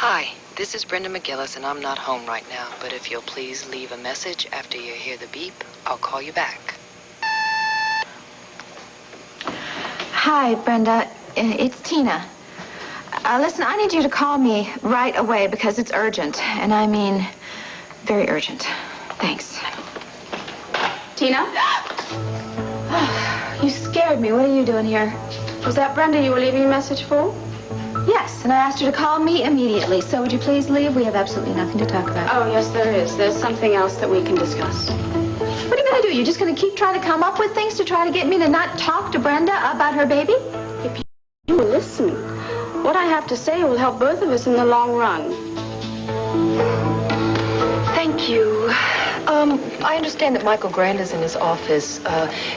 Hi, this is Brenda McGillis, and I'm not home right now, but if you'll please leave a message after you hear the beep, I'll call you back. Hi, Brenda. It's Tina. Listen, I need you to call me right away because it's urgent, and I mean very urgent. Thanks. Tina? You scared me. What are you doing here? Was that Brenda you were leaving a message for? Yes, and I asked her to call me immediately. So would you please leave? We have absolutely nothing to talk about. Oh, yes, there is. There's something else that we can discuss. What are you going to do? You're just going to keep trying to come up with things to try to get me to not talk to Brenda about her baby? If you listen, what I have to say will help both of us in the long run. Thank you. I understand that Michael Grand is in his office.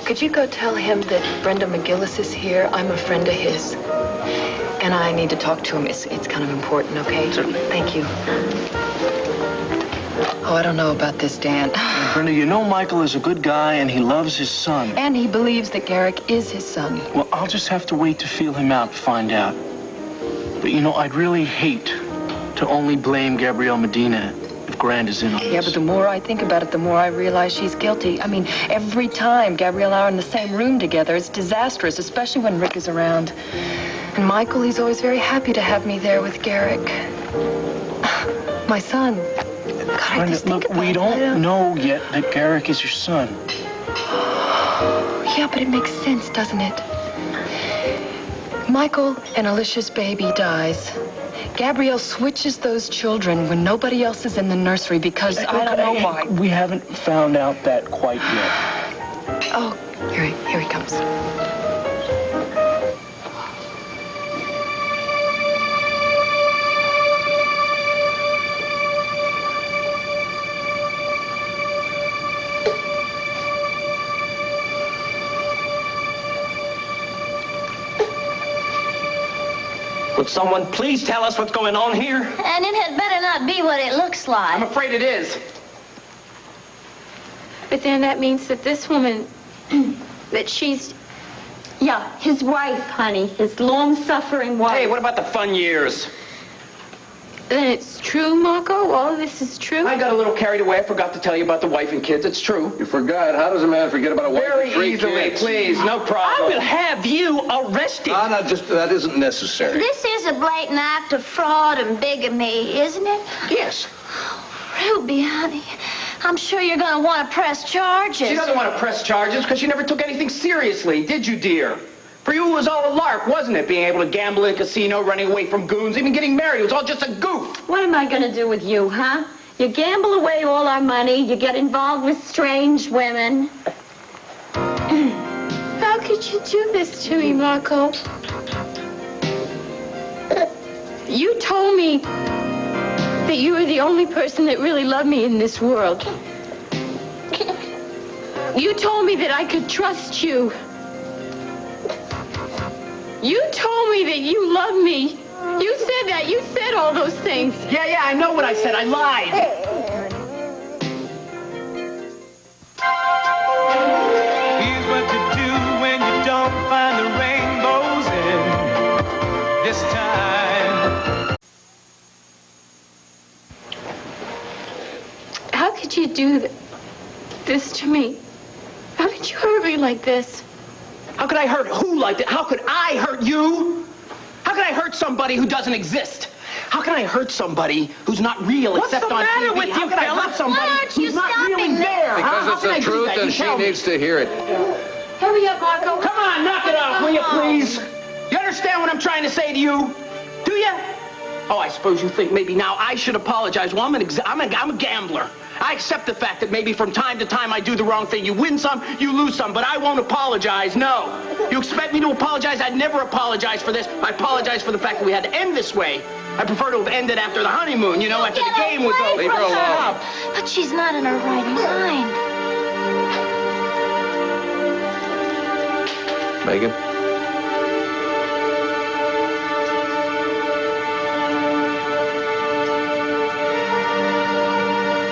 Could you go tell him that Brenda McGillis is here? I'm a friend of his. And I need to talk to him. It's kind of important, okay? Certainly. Thank you. Oh, I don't know about this, Dan. Brenda, you know Michael is a good guy and he loves his son. And he believes that Garrick is his son. Well, I'll just have to wait to feel him out and find out. But, you know, I'd really hate to only blame Gabrielle Medina if Grand is in on this. Yeah, but the more I think about it, the more I realize she's guilty. I mean, every time Gabrielle and I are in the same room together, it's disastrous, especially when Rick is around. And Michael, he's always very happy to have me there with Garrick. My son. God, I Brenda, just think look, about we don't know yet that Garrick is your son. Yeah, but it makes sense, doesn't it? Michael and Alicia's baby dies. Gabrielle switches those children when nobody else is in the nursery because I don't know why. We haven't found out that quite yet. Oh, here he comes. Would someone please tell us what's going on here? And it had better not be what it looks like. I'm afraid it is. But then that means that this woman, that she's, yeah, his wife, honey, his long-suffering wife. Hey, what about the fun years? Then it's true, Marco? All of this is true? I got a little carried away. I forgot to tell you about the wife and kids. It's true. You forgot. How does a man forget about a wife Very and three easily, kids? please. No problem. I will have you arrested. No, that isn't necessary. This is a blatant act of fraud and bigamy, isn't it? Yes. Ruby, honey, I'm sure you're going to want to press charges. She doesn't want to press charges because she never took anything seriously, did you, dear? For you, it was all a lark, wasn't it? Being able to gamble in a casino, running away from goons, even getting married. It was all just a goof. What am I going to do with you, huh? You gamble away all our money. You get involved with strange women. How could you do this to me, Marco? You told me that you were the only person that really loved me in this world. You told me that I could trust you. You told me that you loved me. You said that. You said all those things. Yeah, I know what I said. I lied. Here's what you do when you don't find the rainbows in this time. How could you do this to me? How could you hurt me like this? How could I hurt who like that? How could I hurt you? How could I hurt somebody who doesn't exist? How can I hurt somebody who's not real except on TV? What's the matter with you, How can I hurt somebody who's not really there? Because it's the truth and she needs to hear it. Hurry up, Marco. Come on, knock it off, will you, please? You understand what I'm trying to say to you? Do you? Oh, I suppose you think maybe now I should apologize. Well, I'm a gambler. I accept the fact that maybe from time to time I do the wrong thing. You win some, you lose some, but I won't apologize, no. You expect me to apologize? I'd never apologize for this. I apologize for the fact that we had to end this way. I prefer to have ended after the honeymoon, you know, after the game was over. Leave her alone. But she's not in her right mind. Megan?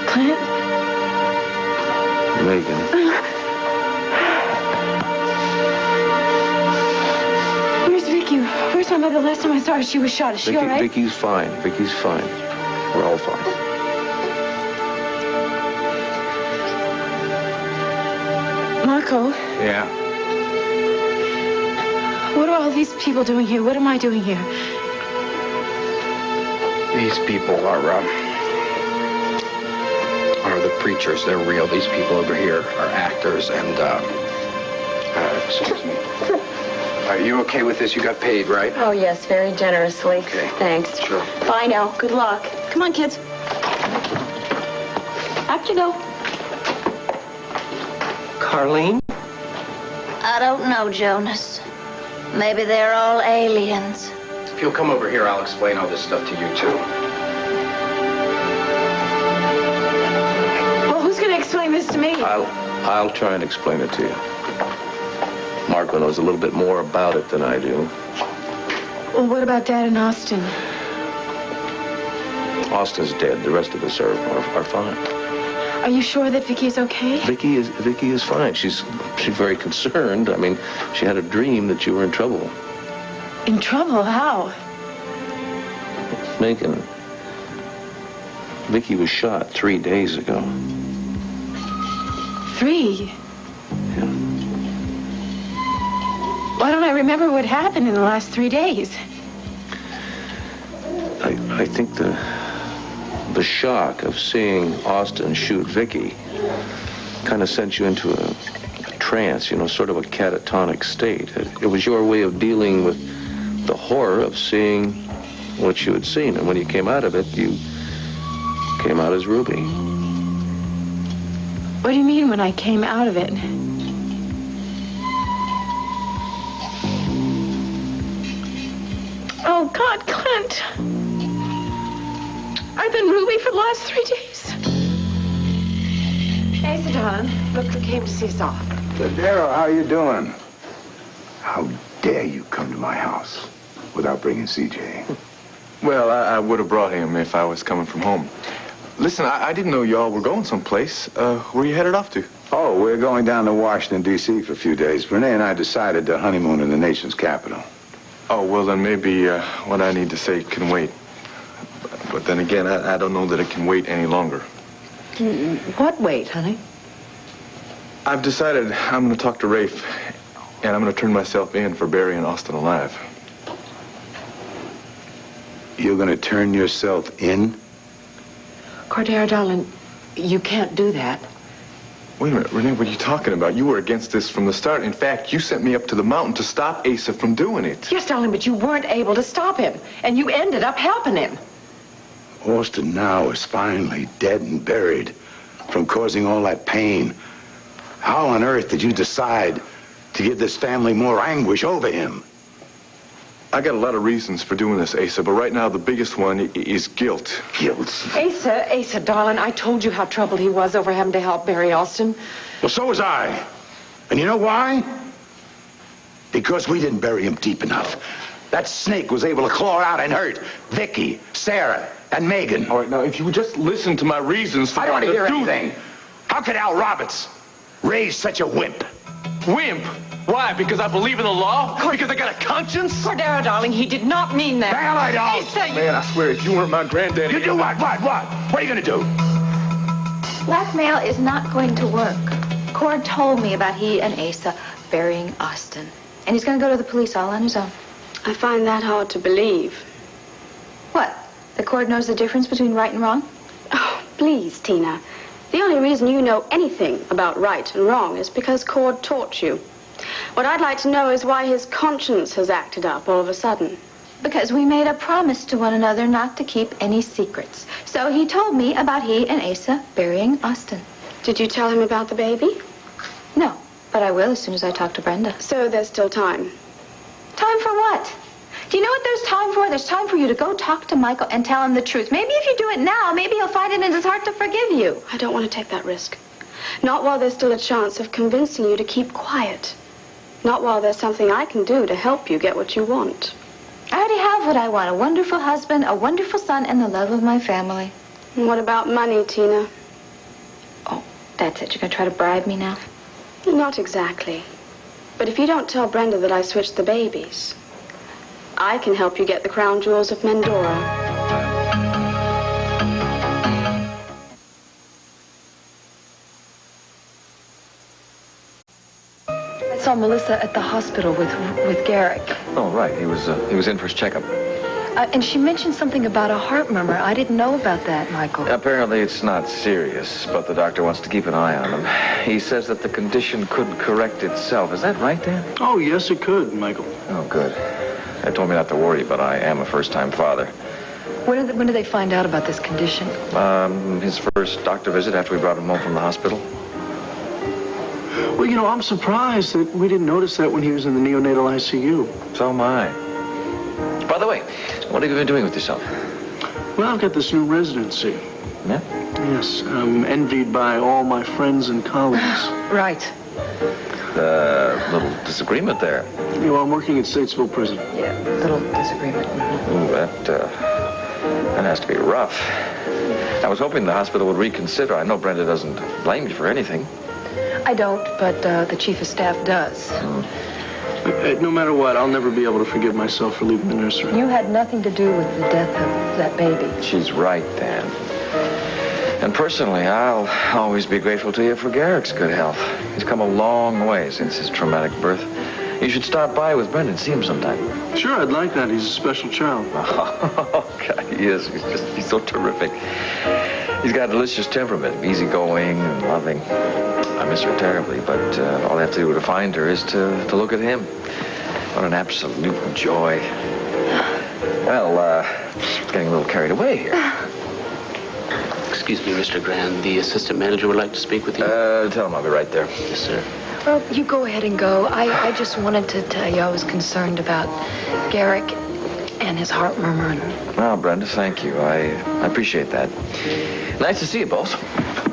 Clint? Megan. Where's Vicky? Where's my Grandma, the last time I saw her, she was shot. Is she all right? Vicky's fine. Vicky's fine. We're all fine. Marco, Yeah. what are all these people doing here? What am I doing here? These people are the preachers. They're real. These people over here are actors and, excuse me. Are you okay with this? You got paid, right? Oh, yes, very generously. Okay. Thanks. Sure. Bye now. Good luck. Come on, kids. Out you go. Carlene? I don't know, Jonas. Maybe they're all aliens. If you'll come over here, I'll explain all this stuff to you, too. Well, who's going to explain this to me? I'll try and explain it to you. Marco knows a little bit more about it than I do. Well, what about Dad and Austin? Austin's dead. The rest of us are fine. Are you sure that Vicky's okay? Vicky is fine. She's very concerned. I mean, she had a dream that you were in trouble. In trouble? How? Megan, Vicky was shot 3 days ago. 3? Yeah. Why don't I remember what happened in the last 3 days? I think the shock of seeing Austin shoot Vicky kind of sent you into a trance, you know, sort of a catatonic state. It was your way of dealing with the horror of seeing what you had seen. And when you came out of it, you came out as Ruby. What do you mean when I came out of it? Oh, God, Clint. I've been Ruby for the last 3 days. Hey, Don. Look who came to see us off. Daryl, how you doing? How dare you come to my house without bringing CJ? Well, I would have brought him if I was coming from home. Listen, I didn't know y'all were going someplace. Where you headed off to? Oh, we're going down to Washington, D.C. for a few days. Renee and I decided to honeymoon in the nation's capital. Oh, well, then maybe what I need to say can wait. But then again, I don't know that it can wait any longer. What wait, honey? I've decided I'm going to talk to Rafe, and I'm going to turn myself in for Barry and Austin alive. You're going to turn yourself in? Cordero, darling, you can't do that. Wait a minute, Renee, what are you talking about? You were against this from the start. In fact, you sent me up to the mountain to stop Asa from doing it. Yes, darling, but you weren't able to stop him, and you ended up helping him. Austin now is finally dead and buried from causing all that pain. How on earth did you decide to give this family more anguish over him? I got a lot of reasons for doing this, Asa, but right now the biggest one is guilt. Guilt? Asa, darling, I told you how troubled he was over having to help Barry Austin. Well, so was I. And you know why? Because we didn't bury him deep enough. That snake was able to claw out and hurt Vicky, Sarah, and Megan. All right, now, if you would just listen to my reasons for... I don't want to hear anything. How could Al Roberts raise such a wimp? Wimp? Why? Because I believe in the law? Because I got a conscience? Cordero, darling, he did not mean that. Hell, I don't. Asa, Man, I swear, if you weren't my granddaddy... You do what? What are you going to do? Blackmail is not going to work. Cord told me about he and Asa burying Austin. And he's going to go to the police all on his own. I find that hard to believe. What? The Cord knows the difference between right and wrong? Oh, please, Tina. The only reason you know anything about right and wrong is because Cord taught you. What I'd like to know is why his conscience has acted up all of a sudden. Because we made a promise to one another not to keep any secrets. So he told me about he and Asa burying Austin. Did you tell him about the baby? No, but I will as soon as I talk to Brenda. So there's still time. Time for what? Do you know what there's time for? There's time for you to go talk to Michael and tell him the truth. Maybe if you do it now, maybe he'll find it in his heart to forgive you. I don't want to take that risk. Not while there's still a chance of convincing you to keep quiet. Not while there's something I can do to help you get what you want. I already have what I want. A wonderful husband, a wonderful son, and the love of my family. And what about money, Tina? Oh, that's it. You're going to try to bribe me now? Not exactly. But if you don't tell Brenda that I switched the babies... I can help you get the crown jewels of Mendora. I saw Melissa at the hospital with Garrick. Oh, right. He was in for his checkup. And she mentioned something about a heart murmur. I didn't know about that, Michael. Apparently it's not serious, but the doctor wants to keep an eye on him. He says that the condition could correct itself. Is that right, Dan? Oh, yes, it could, Michael. Oh, good. They told me not to worry, but I am a first-time father. When did they find out about this condition? His first doctor visit after we brought him home from the hospital. Well, you know, I'm surprised that we didn't notice that when he was in the neonatal ICU. So am I. By the way, what have you been doing with yourself? Well, I've got this new residency. Yeah? Yes, I'm envied by all my friends and colleagues. Right. Little disagreement there. You know, I'm working at Statesville Prison. Yeah, little disagreement. Ooh, that has to be rough. I was hoping the hospital would reconsider. I know Brenda doesn't blame you for anything. I don't, but the chief of staff does. No matter what, I'll never be able to forgive myself for leaving the nursery. You had nothing to do with the death of that baby. She's right, Dan. And personally, I'll always be grateful to you for Garrick's good health. He's come a long way since his traumatic birth. You should stop by with Brenda and see him sometime. Sure, I'd like that. He's a special child. Oh, God, he is. He's so terrific. He's got a delicious temperament, easygoing and loving. I miss her terribly, but all I have to do to find her is to look at him. What an absolute joy. Well, getting a little carried away here. Excuse me, Mr. Grand. The assistant manager would like to speak with you. Tell him I'll be right there. Yes, sir. Well, you go ahead and go. I just wanted to tell you I was concerned about Garrick and his heart murmur. Well, Brenda, thank you. I appreciate that. Nice to see you both.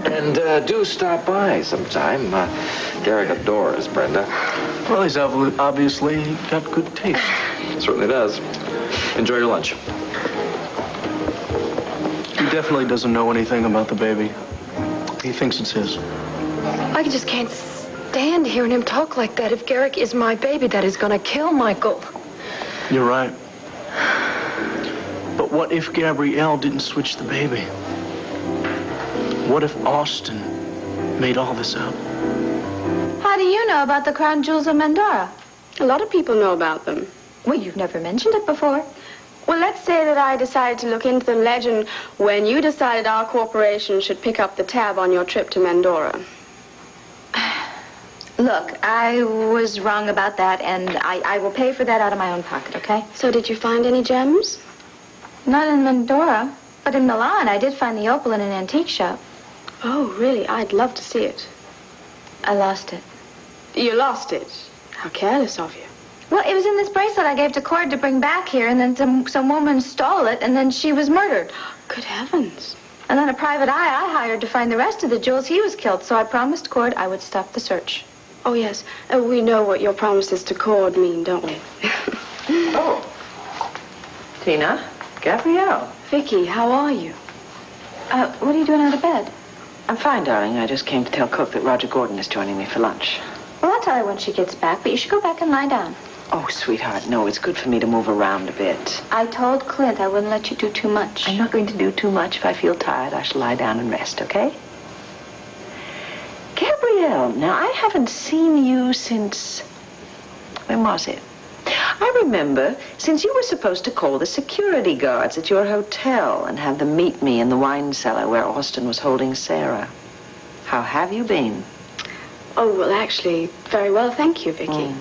And do stop by sometime. Garrick adores Brenda. Well, he's obviously got good taste. Certainly does. Enjoy your lunch. He definitely doesn't know anything about the baby. He thinks it's his. I just can't stand hearing him talk like that. If Garrick is my baby, that is going to kill Michael. You're right. But what if Gabrielle didn't switch the baby? What if Austin made all this up? How do you know about the crown jewels of Mendora? A lot of people know about them. Well, you've never mentioned it before. Well, let's say that I decided to look into the legend when you decided our corporation should pick up the tab on your trip to Mendora. Look, I was wrong about that, and I will pay for that out of my own pocket, okay? So did you find any gems? Not in Mendora, but in Milan. I did find the opal in an antique shop. Oh, really? I'd love to see it. I lost it. You lost it? How careless of you. Well, it was in this bracelet I gave to Cord to bring back here, and then some woman stole it, and then she was murdered. Good heavens. And then a private eye I hired to find the rest of the jewels, he was killed, so I promised Cord I would stop the search. Oh, yes. We know what your promises to Cord mean, don't we? Oh. Tina? Gabrielle. Vicky, how are you? What are you doing out of bed? I'm fine, darling. I just came to tell Cook that Roger Gordon is joining me for lunch. Well, I'll tell her when she gets back, but you should go back and lie down. Oh, sweetheart, no, it's good for me to move around a bit. I told Clint I wouldn't let you do too much. I'm not going to do too much. If I feel tired, I shall lie down and rest, okay? Gabrielle, now, I haven't seen you since... When was it? I remember, since you were supposed to call the security guards at your hotel and have them meet me in the wine cellar where Austin was holding Sarah. How have you been? Oh, well, actually, very well, thank you, Vicky.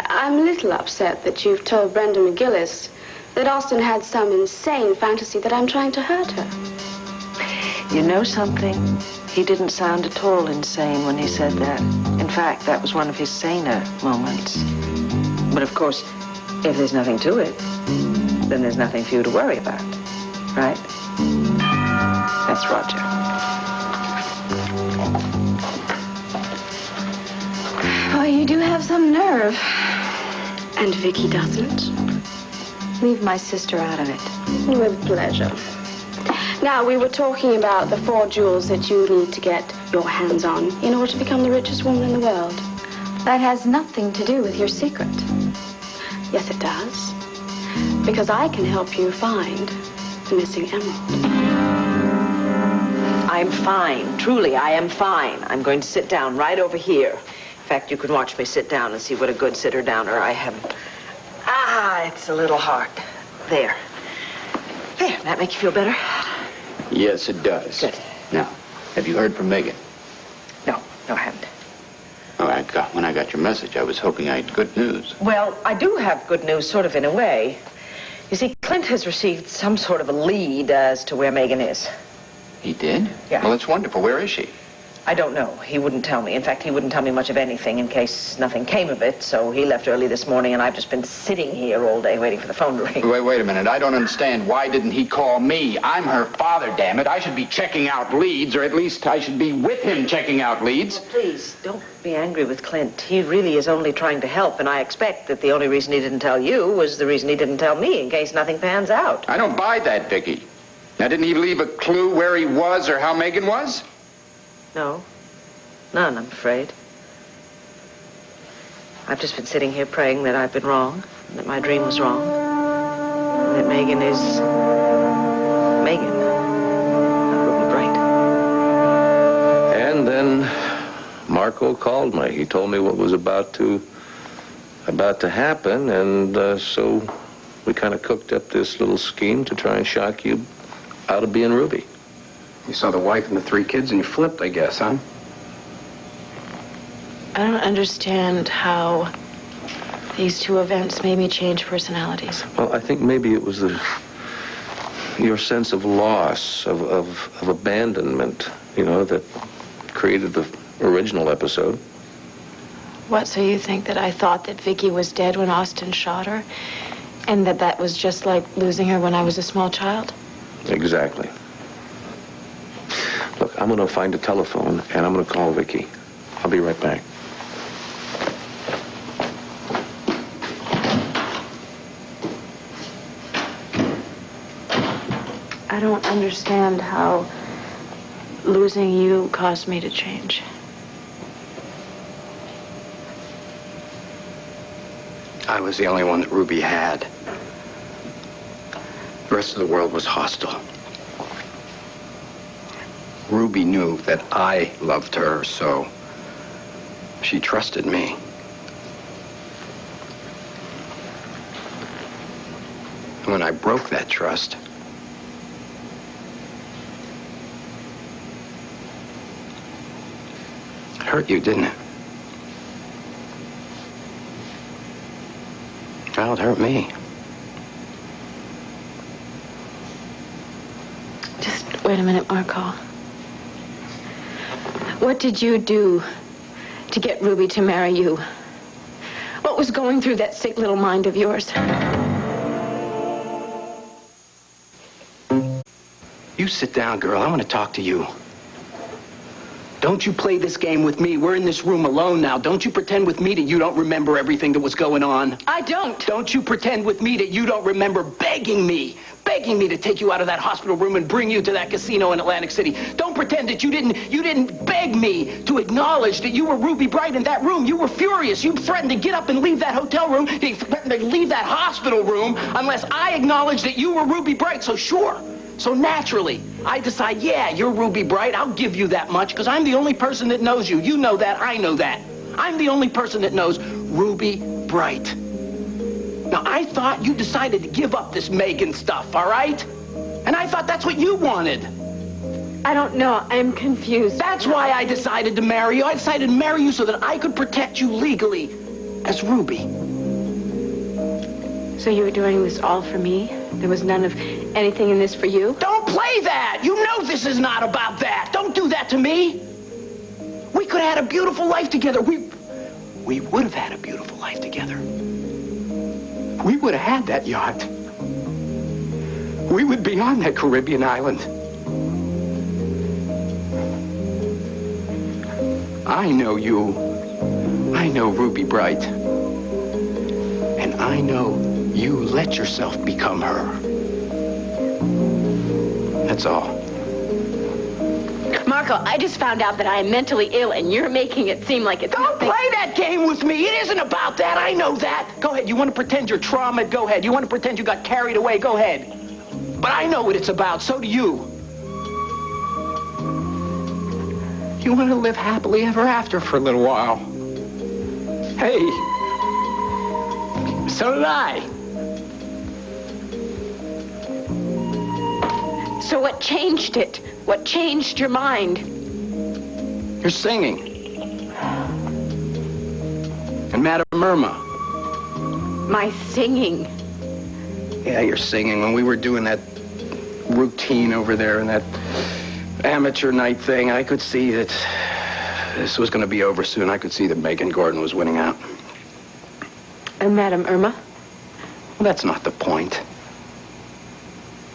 I'm a little upset that you've told Brenda McGillis that Austin had some insane fantasy that I'm trying to hurt her. You know something? He didn't sound at all insane when he said that. In fact, that was one of his saner moments. But of course, if there's nothing to it, then there's nothing for you to worry about, right? That's Roger. Oh, you do have some nerve. And Vicky doesn't? Leave my sister out of it. With pleasure. Now, we were talking about the 4 jewels that you need to get your hands on in order to become the richest woman in the world. That has nothing to do with your secret. Yes, it does. Because I can help you find the missing emerald. I'm fine. Truly, I am fine. I'm going to sit down right over here. In fact, you can watch me sit down and see what a good sitter-downer I have. Ah, it's a little hard. There. There, that make you feel better? Yes, it does. Good. Now, have you heard from Megan? No, I haven't. Oh, when I got your message, I was hoping I had good news. Well, I do have good news, sort of in a way. You see, Clint has received some sort of a lead as to where Megan is. He did? Yeah. Well, that's wonderful. Where is she? I don't know. He wouldn't tell me. In fact, he wouldn't tell me much of anything in case nothing came of it, so he left early this morning, and I've just been sitting here all day waiting for the phone to ring. Wait a minute. I don't understand. Why didn't he call me? I'm her father, damn it. I should be checking out leads, or at least I should be with him checking out leads. Well, please, don't be angry with Clint. He really is only trying to help, and I expect that the only reason he didn't tell you was the reason he didn't tell me, in case nothing pans out. I don't buy that, Vicky. Now, didn't he leave a clue where he was or how Megan was? No. None, I'm afraid. I've just been sitting here praying that I've been wrong, that my dream was wrong, and that Megan is Megan, not Ruby Bright. And then Marco called me. He told me what was about to happen, and so we kind of cooked up this little scheme to try and shock you out of being Ruby. You saw the wife and the 3 kids and you flipped, I guess, huh? I don't understand how these 2 events made me change personalities. Well, I think maybe it was your sense of loss, of abandonment, you know, that created the original episode. What, so you think that I thought that Vicky was dead when Austin shot her? And that was just like losing her when I was a small child? Exactly. Look, I'm going to find a telephone, and I'm going to call Vicky. I'll be right back. I don't understand how losing you caused me to change. I was the only one that Ruby had. The rest of the world was hostile. Ruby knew that I loved her, so she trusted me. When I broke that trust, it hurt you, didn't it? Well, it hurt me. Just wait a minute, Marco. What did you do to get Ruby to marry you? What was going through that sick little mind of yours? You sit down, girl. I want to talk to you. Don't you play this game with me. We're in this room alone now. Don't you pretend with me that you don't remember everything that was going on. I don't. Don't you pretend with me that you don't remember begging me to take you out of that hospital room and bring you to that casino in Atlantic City. Don't pretend that you didn't beg me to acknowledge that you were Ruby Bright in that room. You were furious. You threatened to get up and leave that hotel room. You threatened to leave that hospital room unless I acknowledged that you were Ruby Bright. So sure. So naturally, I decide, yeah, you're Ruby Bright. I'll give you that much because I'm the only person that knows you. You know that. I know that. I'm the only person that knows Ruby Bright. Now, I thought you decided to give up this Megan stuff, all right? And I thought that's what you wanted. I don't know. I'm confused. That's why I decided to marry you. I decided to marry you so that I could protect you legally as Ruby. So you were doing this all for me? There was none of anything in this for you? Don't play that! You know this is not about that! Don't do that to me! We could have had a beautiful life together. We would have had a beautiful life together. We would have had that yacht. We would be on that Caribbean island. I know you. I know Ruby Bright. And I know you let yourself become her. That's all. Marco, I just found out that I am mentally ill, and you're making it seem like it's Don't play that game with me. It isn't about that. I know that. Go ahead. You want to pretend you're traumatized? Go ahead. You want to pretend you got carried away? Go ahead. But I know what it's about. So do you. You want to live happily ever after for a little while. Hey. So did I. So what changed it? What changed your mind? You're singing. And Madame Irma. My singing. Yeah, you're singing. When we were doing that routine over there and that amateur night thing, I could see that this was going to be over soon. I could see that Megan Gordon was winning out. And Madame Irma? Well, that's not the point.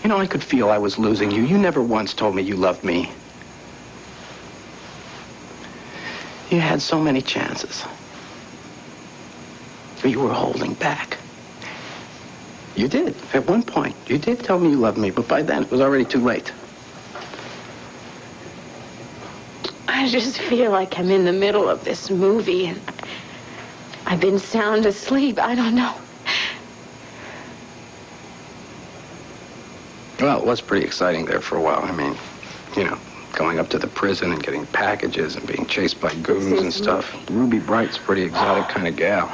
You know, I could feel I was losing you. You never once told me you loved me. You had so many chances. But you were holding back. You did. At one point, you did tell me you loved me, but by then it was already too late. I just feel like I'm in the middle of this movie, and I've been sound asleep. I don't know. Well, it was pretty exciting there for a while. I mean, you know, going up to the prison and getting packages and being chased by goons and stuff. Ruby Bright's a pretty exotic kind of gal.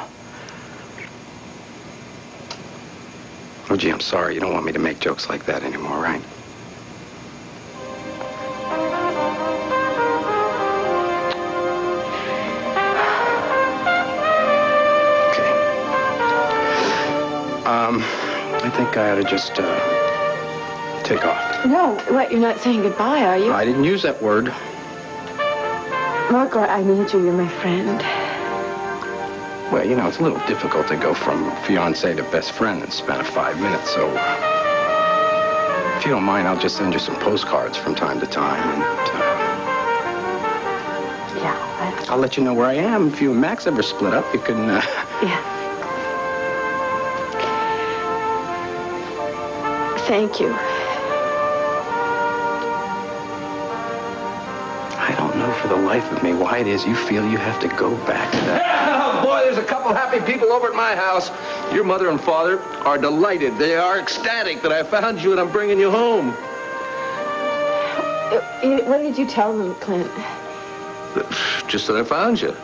Oh, gee, I'm sorry. You don't want me to make jokes like that anymore, right? Okay. I think I ought to just, take off. No, what, you're not saying goodbye, are you? I didn't use that word. Marco, I need you. You're my friend. Well, you know, it's a little difficult to go from fiancé to best friend in the span of 5 minutes, so if you don't mind, I'll just send you some postcards from time to time, and Yeah. I'll let you know where I am. If you and Max ever split up, you can, Yeah. Thank you. I don't know for the life of me why it is you feel you have to go back to that. Oh, boy, there's a couple happy people over at my house. Your mother and father are delighted. They are ecstatic that I found you and I'm bringing you home. What did you tell them, Clint? Just that I found you.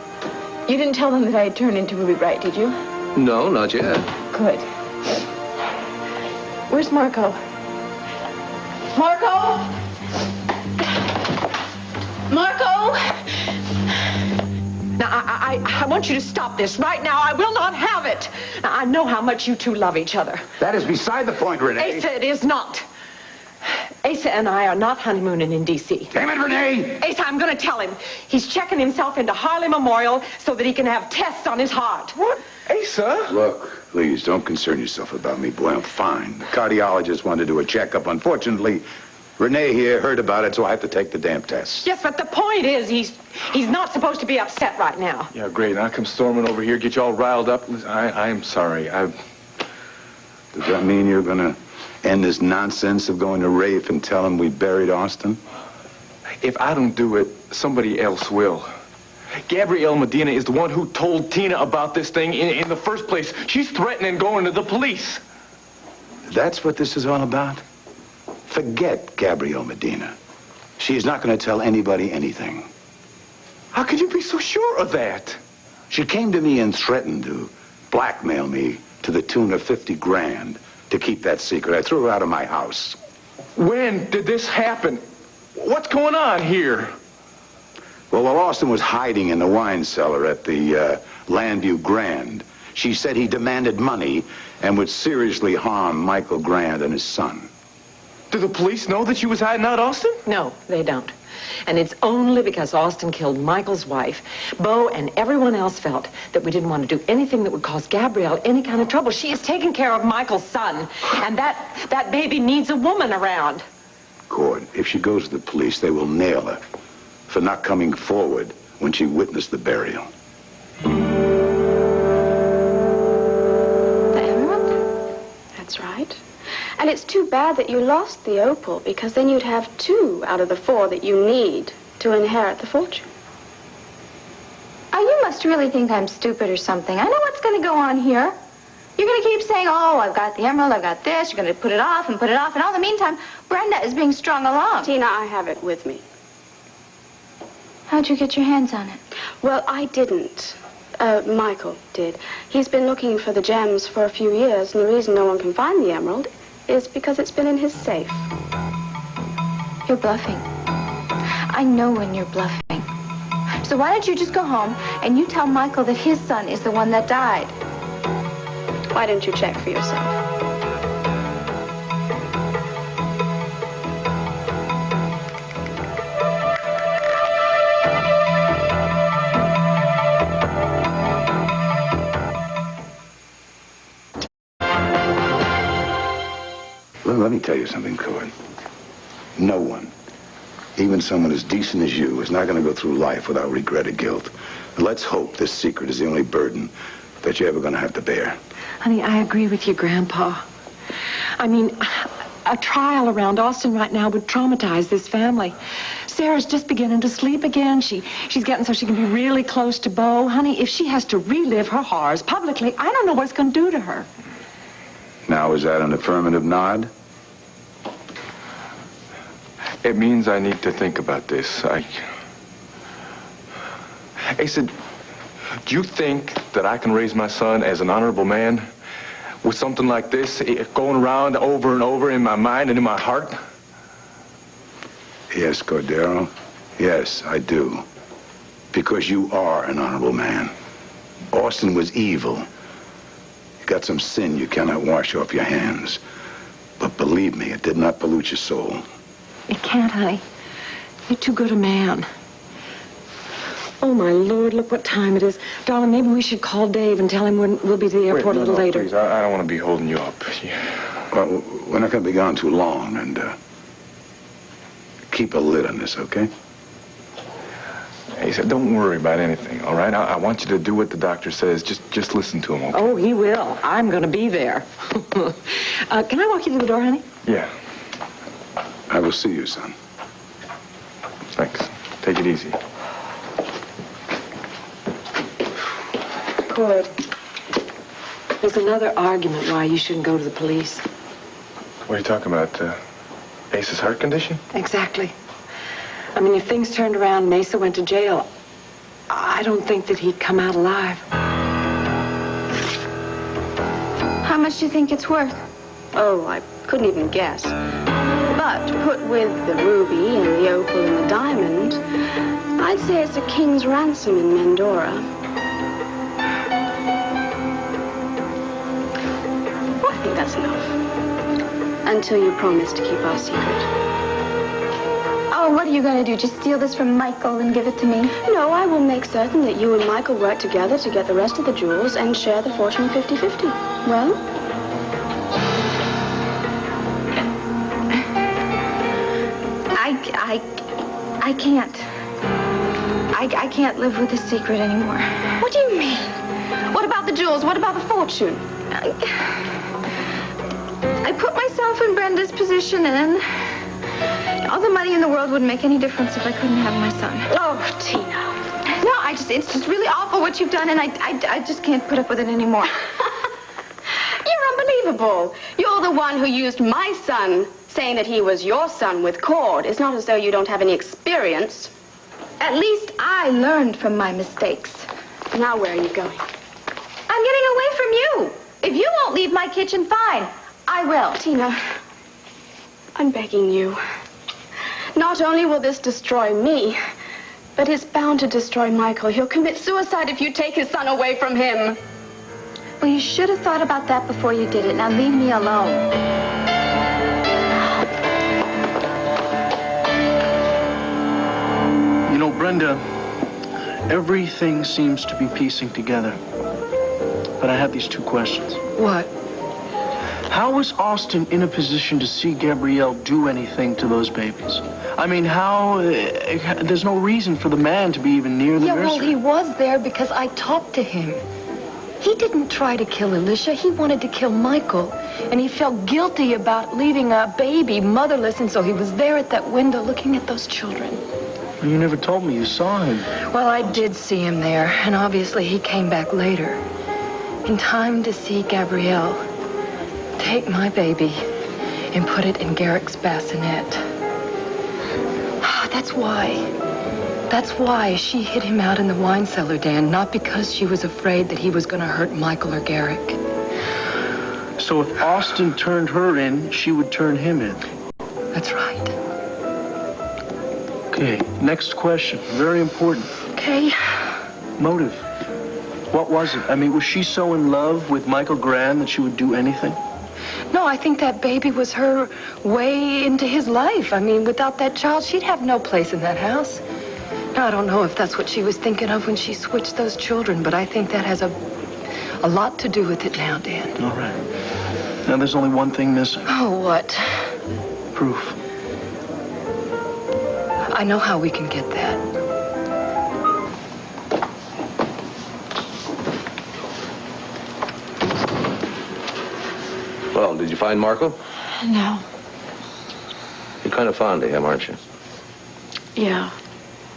You didn't tell them that I had turned into Ruby Bright, did you? No, not yet. Good. Where's Marco? Marco? Marco? Now, I want you to stop this right now. I will not have it. Now, I know how much you two love each other. That is beside the point, Renee. Asa, it is not. Asa and I are not honeymooning in D.C. Damn it, Renee! Asa, I'm going to tell him. He's checking himself into Harley Memorial so that he can have tests on his heart. What? Asa? Look, please, don't concern yourself about me, boy. I'm fine. The cardiologist wanted to do a checkup. Unfortunately, Renee here heard about it, so I have to take the damn test. Yes, but the point is he's not supposed to be upset right now. Yeah, great. I'll come storming over here, get you all riled up. Listen, I'm sorry. Does that mean you're gonna end this nonsense of going to Rafe and tell him we buried Austin? If I don't do it, somebody else will. Gabrielle Medina is the one who told Tina about this thing in the first place. She's threatening going to the police. That's what this is all about? Forget Gabrielle Medina. She's not going to tell anybody anything. How could you be so sure of that? She came to me and threatened to blackmail me to the tune of 50 grand to keep that secret. I threw her out of my house. When did this happen? What's going on here? Well, while Austin was hiding in the wine cellar at the Landview Grand, she said he demanded money and would seriously harm Michael Grand and his son. Do the police know that she was hiding out Austin? No, they don't. And it's only because Austin killed Michael's wife, Bo and everyone else felt that we didn't want to do anything that would cause Gabrielle any kind of trouble. She is taking care of Michael's son, and that baby needs a woman around. Cord, if she goes to the police, they will nail her for not coming forward when she witnessed the burial. The emerald? That's right. And it's too bad that you lost the opal, because then you'd have 2 out of the 4 that you need to inherit the fortune. Oh, you must really think I'm stupid or something. I know what's going to go on here. You're going to keep saying, oh, I've got the emerald, I've got this. You're going to put it off and put it off. And all the meantime, Brenda is being strung along. Tina, I have it with me. How'd you get your hands on it? Well, I didn't. Michael did. He's been looking for the gems for a few years, and the reason no one can find the emerald is because it's been in his safe. You're bluffing. I know when you're bluffing. So why don't you just go home and you tell Michael that his son is the one that died? Why don't you check for yourself? Let me tell you something, Cord. No one, even someone as decent as you, is not going to go through life without regret or guilt. And let's hope this secret is the only burden that you're ever going to have to bear. Honey, I agree with you, Grandpa. I mean, a trial around Austin right now would traumatize this family. Sarah's just beginning to sleep again. She's getting so she can be really close to Bo. Honey, if she has to relive her horrors publicly, I don't know what it's going to do to her. Now, is that an affirmative nod? It means I need to think about this. I said, do you think that I can raise my son as an honorable man with something like this going around over and over in my mind and in my heart? Yes, Cordero. Yes, I do. Because you are an honorable man. Austin was evil. You got some sin you cannot wash off your hands. But believe me, it did not pollute your soul. It can't, honey. You're too good a man. Oh, my Lord, look what time it is. Darling, maybe we should call Dave and tell him we'll be at the airport a little later. Please, I don't want to be holding you up. Well, we're not going to be gone too long, and keep a lid on this, okay? He said, don't worry about anything, all right? I want you to do what the doctor says. Just listen to him, okay? Oh, he will. I'm going to be there. Can I walk you through the door, honey? Yeah. I will see you, son. Thanks. Take it easy. Cord, there's another argument why you shouldn't go to the police. What are you talking about? Ace's heart condition? Exactly. I mean, if things turned around and Asa went to jail, I don't think that he'd come out alive. How much do you think it's worth? Oh, I couldn't even guess. But put with the ruby and the opal and the diamond, I'd say it's a king's ransom in Mandora. Well, I think that's enough. Until you promise to keep our secret. Oh, what are you going to do? Just steal this from Michael and give it to me? No, I will make certain that you and Michael work together to get the rest of the jewels and share the fortune 50-50. Well? I can't. I can't live with this secret anymore. What do you mean? What about the jewels? What about the fortune? I put myself in Brenda's position, and all the money in the world wouldn't make any difference if I couldn't have my son. Oh, Tina. No, it's just really awful what you've done, and I just can't put up with it anymore. You're unbelievable. You're the one who used my son, saying that he was your son with Cord. It's not as though you don't have any experience. At least I learned from my mistakes. Now where are you going? I'm getting away from you. If you won't leave my kitchen, fine. I will. Tina, I'm begging you. Not only will this destroy me, but it's bound to destroy Michael. He'll commit suicide if you take his son away from him. Well, you should have thought about that before you did it. Now leave me alone. You know, Brenda, everything seems to be piecing together. But I have these two questions. What? How was Austin in a position to see Gabrielle do anything to those babies? I mean, there's no reason for the man to be even near the nursery. Well, he was there because I talked to him. He didn't try to kill Alicia. He wanted to kill Michael. And he felt guilty about leaving a baby motherless, and so he was there at that window looking at those children. You never told me you saw him. Well, I did see him there, and obviously he came back later. In time to see Gabrielle take my baby and put it in Garrick's bassinet. That's why she hid him out in the wine cellar, Dan, not because she was afraid that he was going to hurt Michael or Garrick. So if Austin turned her in, she would turn him in. That's right. Okay, next question. Very important. Okay. Motive. What was it? I mean, was she so in love with Michael Grand that she would do anything? No, I think that baby was her way into his life. I mean, without that child, she'd have no place in that house. Now, I don't know if that's what she was thinking of when she switched those children, but I think that has a lot to do with it now, Dan. All right. Now, there's only one thing missing. Oh, what? Proof. I know how we can get that. Well, did you find Marco? No. You're kind of fond of him, aren't you? Yeah.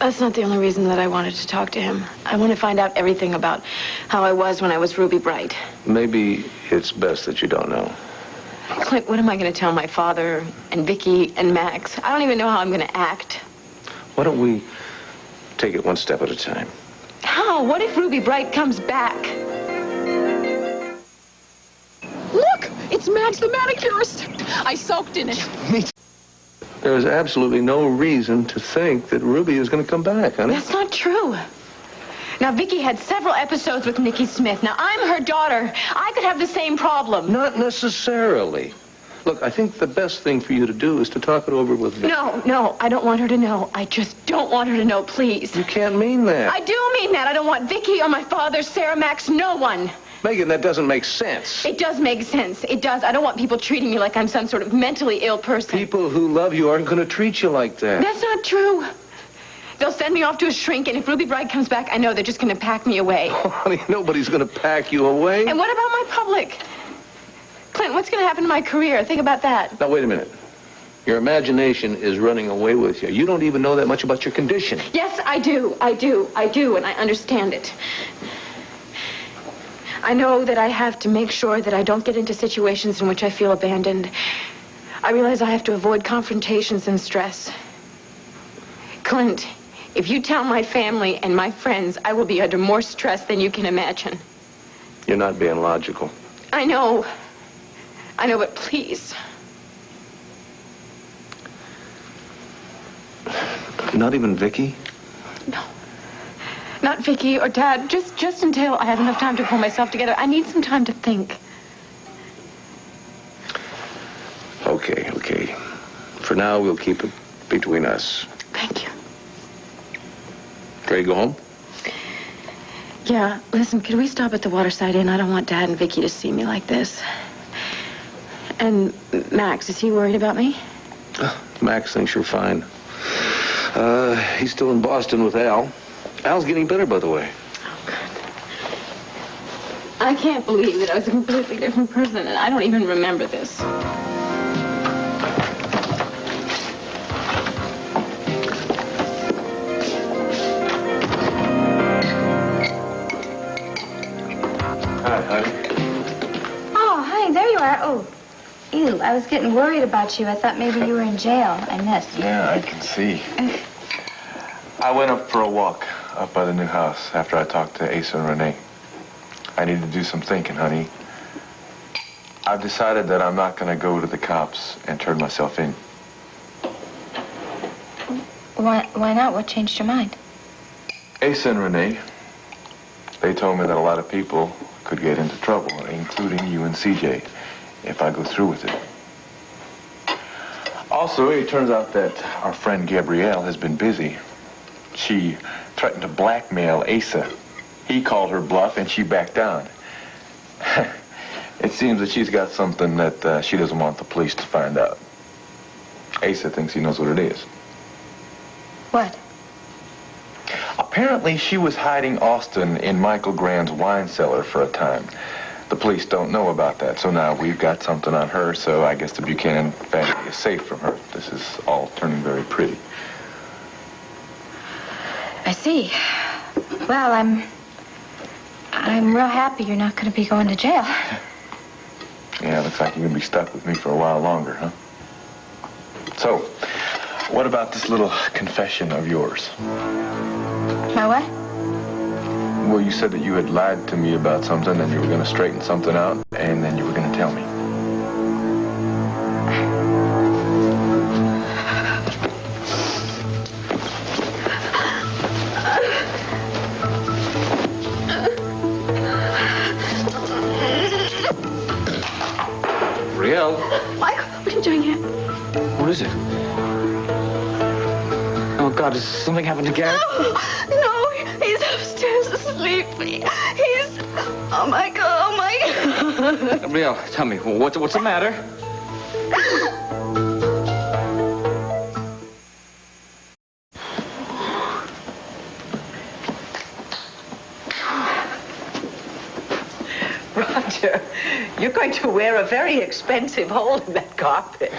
That's not the only reason that I wanted to talk to him. I want to find out everything about how I was when I was Ruby Bright. Maybe it's best that you don't know. Clint, what am I going to tell my father and Vicky and Max? I don't even know how I'm going to act. Why don't we take it one step at a time? How? What if Ruby Bright comes back? Look! It's Max the manicurist. I soaked in it. There is absolutely no reason to think that Ruby is going to come back, honey. That's not true. Now, Vicky had several episodes with Nikki Smith. Now, I'm her daughter. I could have the same problem. Not necessarily. Look, I think the best thing for you to do is to talk it over with Vicky. No, I don't want her to know. I just don't want her to know, please. You can't mean that. I do mean that. I don't want Vicky or my father, Sarah, Max, no one. Megan, that doesn't make sense. It does make sense. It does. I don't want people treating me like I'm some sort of mentally ill person. People who love you aren't going to treat you like that. That's not true. They'll send me off to a shrink, and if Ruby Bright comes back, I know they're just going to pack me away. Oh, honey, nobody's going to pack you away. And what about my public? Clint, what's going to happen to my career? Think about that. Now, wait a minute. Your imagination is running away with you. You don't even know that much about your condition. Yes, I do, and I understand it. I know that I have to make sure that I don't get into situations in which I feel abandoned. I realize I have to avoid confrontations and stress. Clint, if you tell my family and my friends, I will be under more stress than you can imagine. You're not being logical. I know, but please. Not even Vicky? No. Not Vicky or Dad, just until I have enough time to pull myself together. I need some time to think. Okay. For now, we'll keep it between us. Thank you. Ready to go home? Yeah, listen, could we stop at the Waterside Inn? I don't want Dad and Vicky to see me like this. And Max, is he worried about me? Max thinks you're fine. He's still in Boston with Al. Al's getting better, by the way. Oh, God. I can't believe that I was a completely different person, and I don't even remember this. Hi, honey. Oh, hi, there you are. Oh, ew, I was getting worried about you. I thought maybe you were in jail. I missed. Yeah, I can see. I went up for a walk up by the new house after I talked to Asa and Renee. I need to do some thinking, honey. I've decided that I'm not going to go to the cops and turn myself in. Why not? What changed your mind? Asa and Renee, they told me that a lot of people could get into trouble, including you and CJ, if I go through with it. Also, it turns out that our friend Gabrielle has been busy. She threatened to blackmail Asa. He called her bluff, and she backed down. It seems that she's got something that she doesn't want the police to find out. Asa thinks he knows what it is. What? Apparently, she was hiding Austin in Michael Grand's wine cellar for a time. The police don't know about that, so now we've got something on her, so I guess the Buchanan family is safe from her. This is all turning very pretty. I see. Well, I'm real happy you're not going to be going to jail. Yeah, looks like you're going to be stuck with me for a while longer, huh? So, what about this little confession of yours? My what? Well, you said that you had lied to me about something and you were going to straighten something out, and then you were going to tell me. Riel? Michael, what are you doing here? What is it? Oh, God, has something happened to Gary? No, he's upstairs asleep. He's... Oh, Michael, oh, Michael. Riel, tell me, what's the matter? Roger, you're going to wear a very expensive hole in that carpet.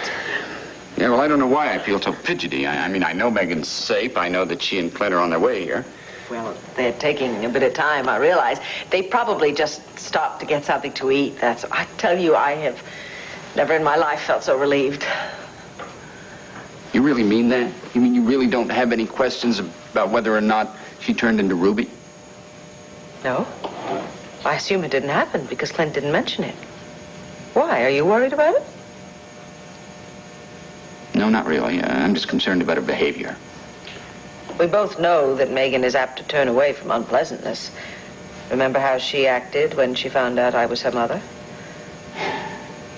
Yeah, well, I don't know why I feel so fidgety. I mean, I know Megan's safe. I know that she and Clint are on their way here. Well, they're taking a bit of time, I realize. They probably just stopped to get something to eat. I tell you, I have never in my life felt so relieved. You really mean that? You mean you really don't have any questions about whether or not she turned into Ruby? No. I assume it didn't happen because Clint didn't mention it. Why? Are you worried about it? No, not really. I'm just concerned about her behavior. We both know that Megan is apt to turn away from unpleasantness. Remember how she acted when she found out I was her mother?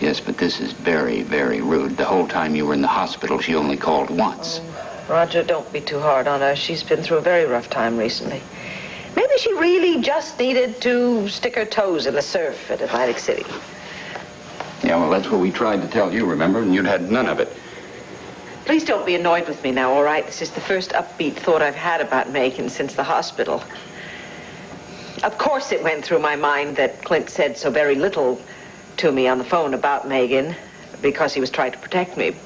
Yes, but this is very, very rude. The whole time you were in the hospital, she only called once. Oh, Roger, don't be too hard on her. She's been through a very rough time recently. Maybe she really just needed to stick her toes in the surf at Atlantic City. Yeah, well, that's what we tried to tell you, remember? And you'd had none of it. Please don't be annoyed with me now, all right? This is the first upbeat thought I've had about Megan since the hospital. Of course it went through my mind that Clint said so very little to me on the phone about Megan because he was trying to protect me.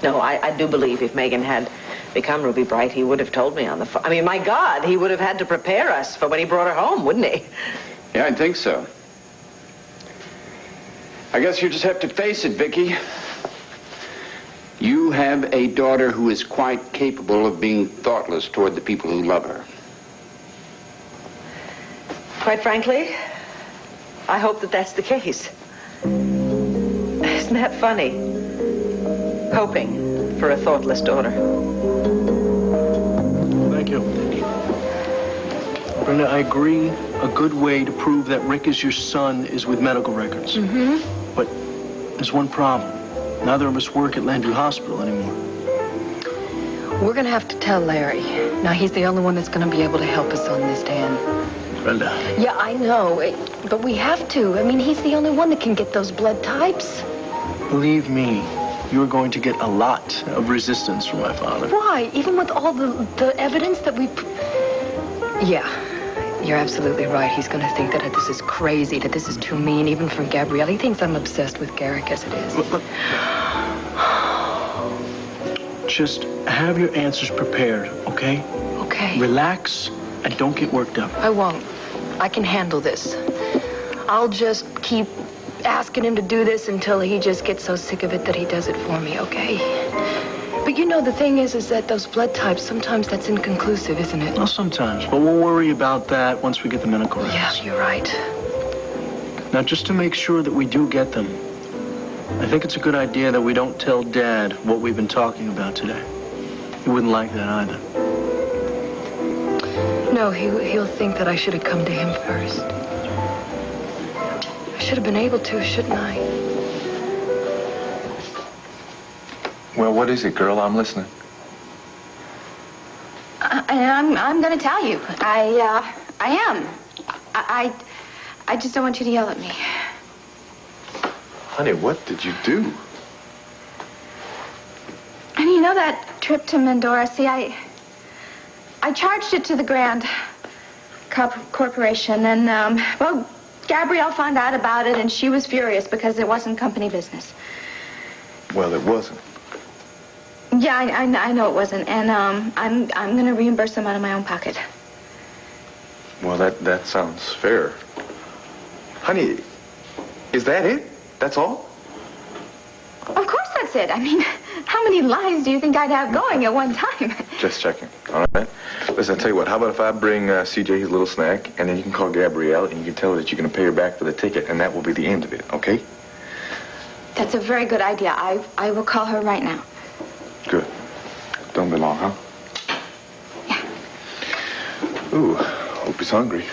No, I do believe if Megan had become Ruby Bright, he would have told me on the phone. I mean, my God, he would have had to prepare us for when he brought her home, wouldn't he? Yeah, I think so. I guess you just have to face it, Vicky. You have a daughter who is quite capable of being thoughtless toward the people who love her. Quite frankly, I hope that that's the case. Isn't that funny? Hoping for a thoughtless daughter. Thank you. Brenda, I agree. A good way to prove that Rick is your son is with medical records. Mm-hmm. But there's one problem. Neither of us work at Landry Hospital anymore. We're gonna have to tell Larry. Now, he's the only one that's gonna be able to help us on this, Dan. Brenda. Yeah, I know, but we have to. I mean, he's the only one that can get those blood types. Believe me, you're going to get a lot of resistance from my father. Why? Even with all the evidence that we... Yeah, you're absolutely right. He's gonna think that this is crazy, that this is too mean, even for Gabrielle. He thinks I'm obsessed with Garrick as it is. Look. Just have your answers prepared, okay? Okay. Relax and don't get worked up. I won't. I can handle this. I'll just keep asking him to do this until he just gets so sick of it that he does it for me, okay? But you know, the thing is that those blood types, sometimes that's inconclusive, isn't it? Well, sometimes, but we'll worry about that once we get the medical records. Yeah, you're right. Now, just to make sure that we do get them, I think it's a good idea that we don't tell Dad what we've been talking about today. He wouldn't like that either. No, he'll think that I should have come to him first. I should have been able to, shouldn't I? Well, what is it, girl? I'm listening. I'm going to tell you. I am. I just don't want you to yell at me. Honey, what did you do? And you know that trip to Mendora? See, I charged it to the Grand Corporation, and, well, Gabrielle found out about it, and she was furious because it wasn't company business. Well, it wasn't. Yeah, I know it wasn't, and I'm going to reimburse them out of my own pocket. Well, that sounds fair. Honey, is that it? That's all? Of course that's it. I mean, how many lines do you think I'd have going at one time? Just checking, all right? Listen, I'll tell you what, how about if I bring CJ his little snack, and then you can call Gabrielle, and you can tell her that you're going to pay her back for the ticket, and that will be the end of it, okay? That's a very good idea. I will call her right now. Good. Don't be long, huh? Yeah. Ooh, hope he's hungry.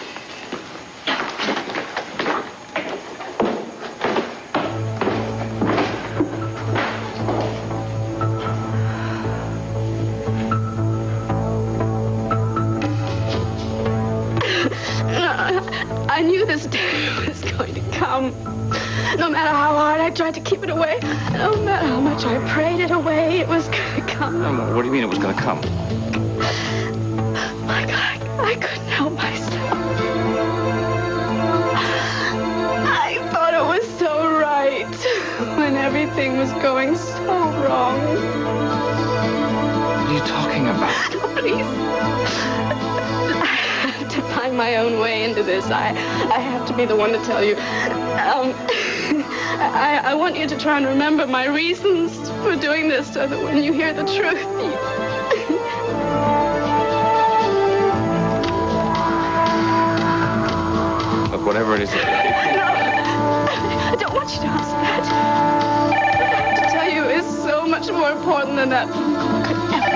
I knew this day was going to come. No matter how hard I tried to keep it away, no matter how much I prayed it away, it was going to come. What do you mean it was going to come? My God, I couldn't help myself. I thought it was so right when everything was going so wrong. What are you talking about? Oh, please. To find my own way into this, I have to be the one to tell you. I want you to try and remember my reasons for doing this so that when you hear the truth, Look, whatever it is... No, I don't want you to answer that. What I have to tell you is so much more important than that phone call could ever